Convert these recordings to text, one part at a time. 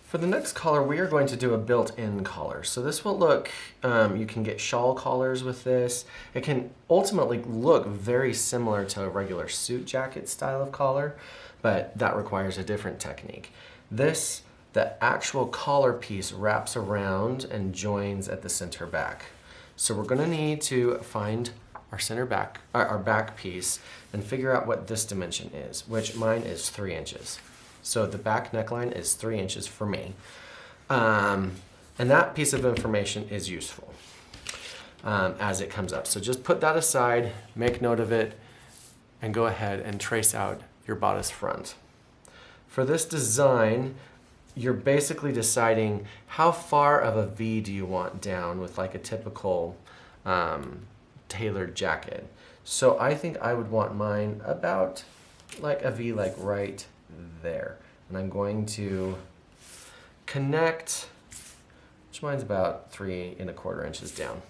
For the next collar, we are going to do a built-in collar. So this will look, you can get shawl collars with this. It can ultimately look very similar to a regular suit jacket style of collar, but that requires a different technique. This, the actual collar piece wraps around and joins at the center back. So we're gonna need to find our center back, our back piece, and figure out what this dimension is, which mine is 3 inches. So the back neckline is 3 inches for me. And that piece of information is useful as it comes up. So just put that aside, make note of it, and go ahead and trace out your bodice front. For this design, you're basically deciding how far of a V do you want down with like a typical tailored jacket. So I think I would want mine about like a V like right there. And I'm going to connect, which mine's about 3 1/4 inches down.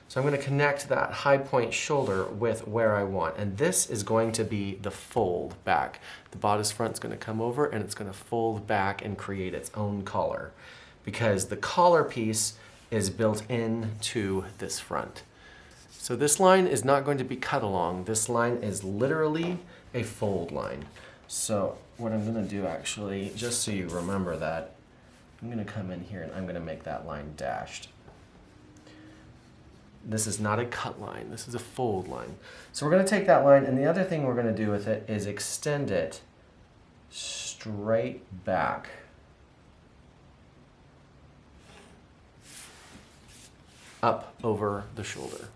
So I'm going to connect that high point shoulder with where I want. And this is going to be the fold back. The bodice front's going to come over and it's going to fold back and create its own collar, because the collar piece is built into this front. So this line is not going to be cut along. This line is literally a fold line. So what I'm gonna do actually, just so you remember that, I'm gonna come in here and I'm gonna make that line dashed. This is not a cut line, this is a fold line. So we're gonna take that line, and the other thing we're gonna do with it is extend it straight back. Up over the shoulder.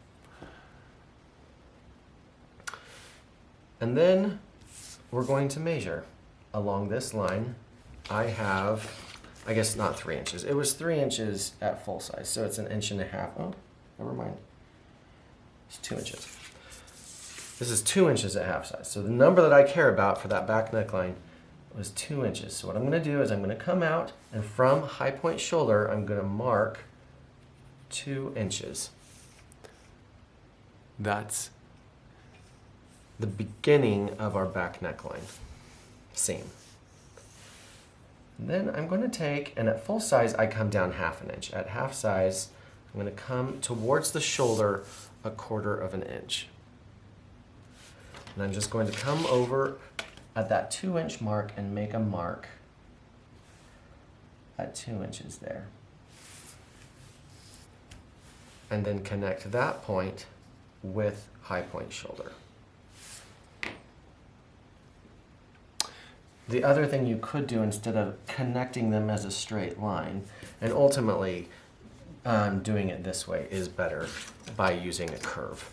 And then we're going to measure along this line. I have, I guess not 3 inches. It was 3 inches at full size, so it's 1.5 inches. Oh, never mind. It's 2 inches. This is 2 inches at half size. So the number that I care about for that back neckline was 2 inches. So what I'm gonna do is I'm gonna come out, and from high point shoulder, I'm gonna mark 2 inches. That's the beginning of our back neckline seam. And then I'm going to take, and at full size I come down 1/2 inch. At half size I'm going to come towards the shoulder 1/4 inch. And I'm just going to come over at that 2 inch mark and make a mark at 2 inches there. And then connect that point with high point shoulder. The other thing you could do, instead of connecting them as a straight line, and ultimately doing it this way is better by using a curve.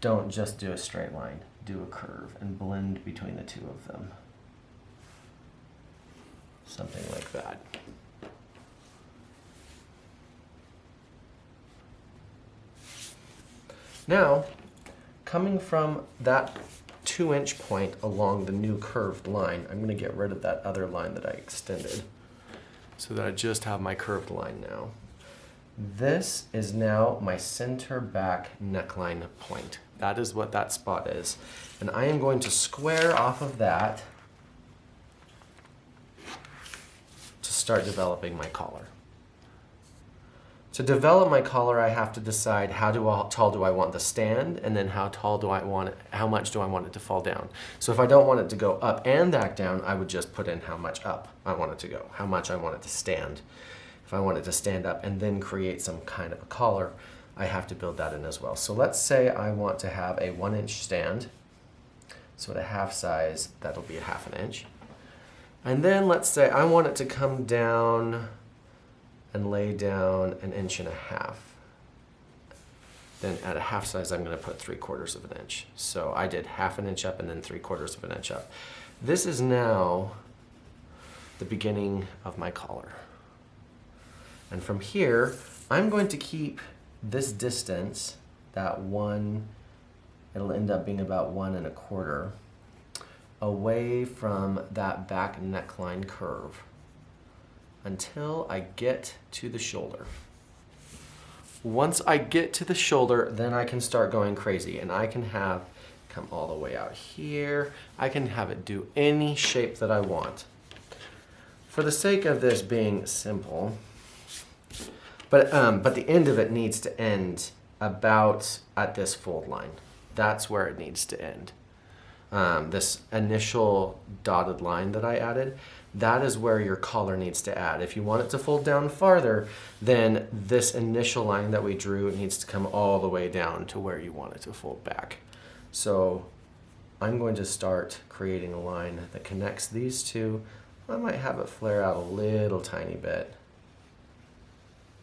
Don't just do a straight line, do a curve and blend between the two of them. Something like that. Now, coming from that 2 inch point along the new curved line, I'm going to get rid of that other line that I extended so that I just have my curved line now. This is now my center back neckline point. That is what that spot is. And I am going to square off of that to start developing my collar. To develop my collar, I have to decide how tall do I want the stand, and then how tall do I want it, how much do I want it to fall down. So if I don't want it to go up and back down, I would just put in how much up I want it to go, how much I want it to stand. If I want it to stand up and then create some kind of a collar, I have to build that in as well. So let's say I want to have a 1 inch stand. So at a half size, that'll be 1/2 inch. And then let's say I want it to come down and lay down 1.5 inches. Then at a half size, I'm going to put 3/4 inch. So I did 1/2 inch up and then 3/4 inch up. This is now the beginning of my collar. And from here, I'm going to keep this distance, that one, it'll end up being about 1 1/4, away from that back neckline curve until I get to the shoulder. Once I get to the shoulder, then I can start going crazy, and I can have come all the way out here. I can have it do any shape that I want. for the sake of this being simple, but the end of it needs to end about at this fold line. That's where it needs to end. This initial dotted line that I added, that is where your collar needs to add. If you want it to fold down farther, then this initial line that we drew needs to come all the way down to where you want it to fold back. So I'm going to start creating a line that connects these two. I might have it flare out a little tiny bit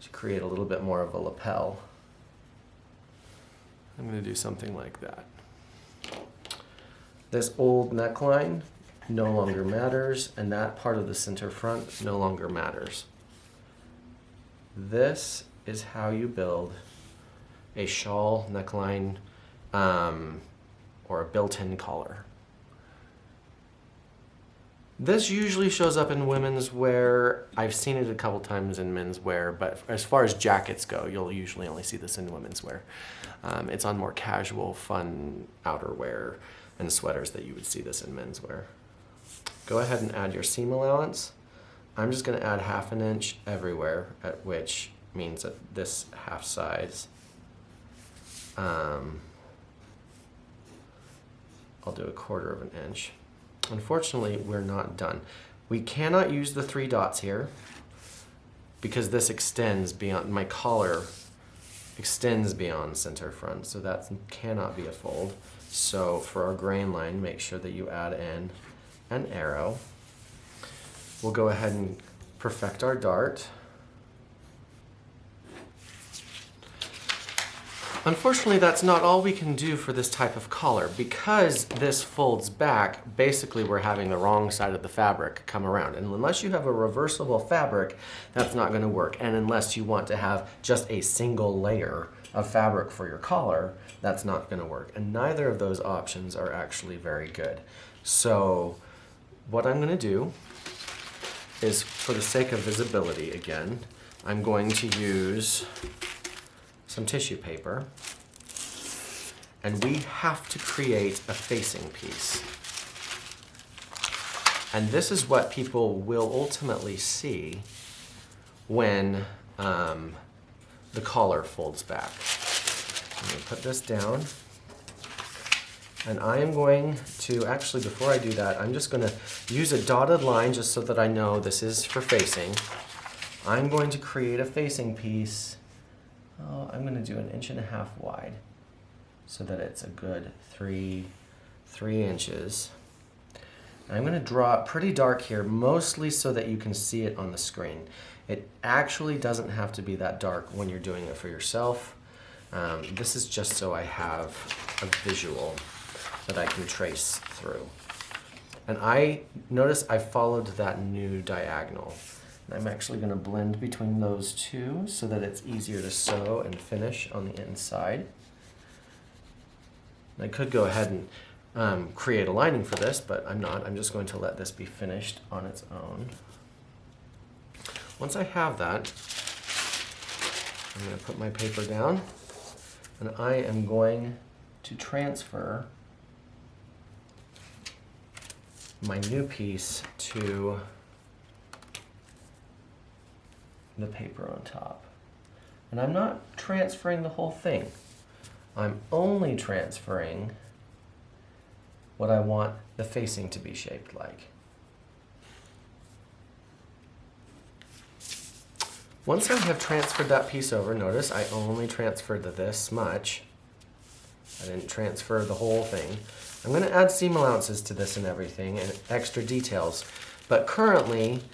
to create a little bit more of a lapel. I'm going to do something like that. This old neckline no longer matters, and that part of the center front no longer matters. This is how you build a shawl neckline or a built-in collar. This usually shows up in women's wear. I've seen it a couple times in men's wear, but as far as jackets go, you'll usually only see this in women's wear. It's on more casual, fun outerwear and sweaters that you would see this in men's wear. Go ahead and add your seam allowance. I'm just going to add 1/2 inch everywhere, at which means that this half size. I'll do 1/4 inch. Unfortunately, we're not done. We cannot use the 3 dots here because this extends beyond, my collar extends beyond center front, so that cannot be a fold. So for our grain line, make sure that you add in an arrow. We'll go ahead and perfect our dart. Unfortunately, that's not all we can do for this type of collar. Because this folds back, basically we're having the wrong side of the fabric come around. And unless you have a reversible fabric, that's not going to work. And unless you want to have just a single layer of fabric for your collar, that's not going to work. And neither of those options are actually very good. So what I'm going to do is, for the sake of visibility again, I'm going to use some tissue paper, and we have to create a facing piece. And this is what people will ultimately see when the collar folds back. I'm going to put this down, and I am going to, actually before I do that, I'm just going to use a dotted line just so that I know this is for facing. I'm going to create a facing piece. I'm going to do 1.5 inches wide so that it's a good 3 inches. And I'm going to draw it pretty dark here, mostly so that you can see it on the screen. It actually doesn't have to be that dark when you're doing it for yourself. This is just so I have a visual that I can trace through. And I notice I followed that new diagonal. I'm actually going to blend between those two so that it's easier to sew and finish on the inside. I could go ahead and create a lining for this, but I'm not. I'm just going to let this be finished on its own. Once I have that, I'm going to put my paper down, and I am going to transfer my new piece to the paper on top. And I'm not transferring the whole thing. I'm only transferring what I want the facing to be shaped like. Once I have transferred that piece over, notice I only transferred this much. I didn't transfer the whole thing. I'm going to add seam allowances to this and everything and extra details. But currently,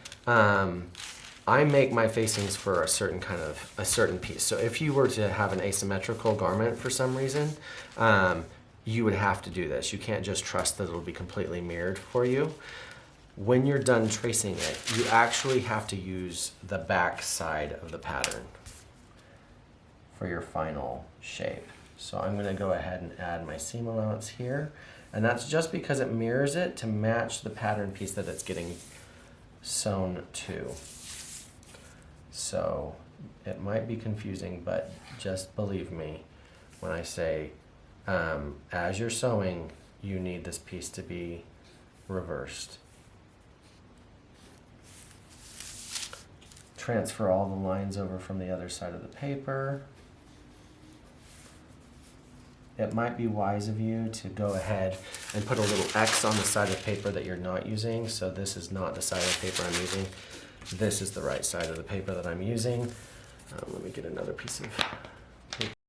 I make my facings for a certain piece. So if you were to have an asymmetrical garment for some reason, you would have to do this. You can't just trust that it'll be completely mirrored for you. When you're done tracing it, you actually have to use the back side of the pattern for your final shape. So I'm going to go ahead and add my seam allowance here. And that's just because it mirrors it to match the pattern piece that it's getting sewn to. So it might be confusing, but just believe me when I say as you're sewing, you need this piece to be reversed. transfer all the lines over from the other side of the paper. It might be wise of you to go ahead and put a little X on the side of paper that you're not using. So this is not the side of paper I'm using. This is the right side of the paper that I'm using. Let me get another piece of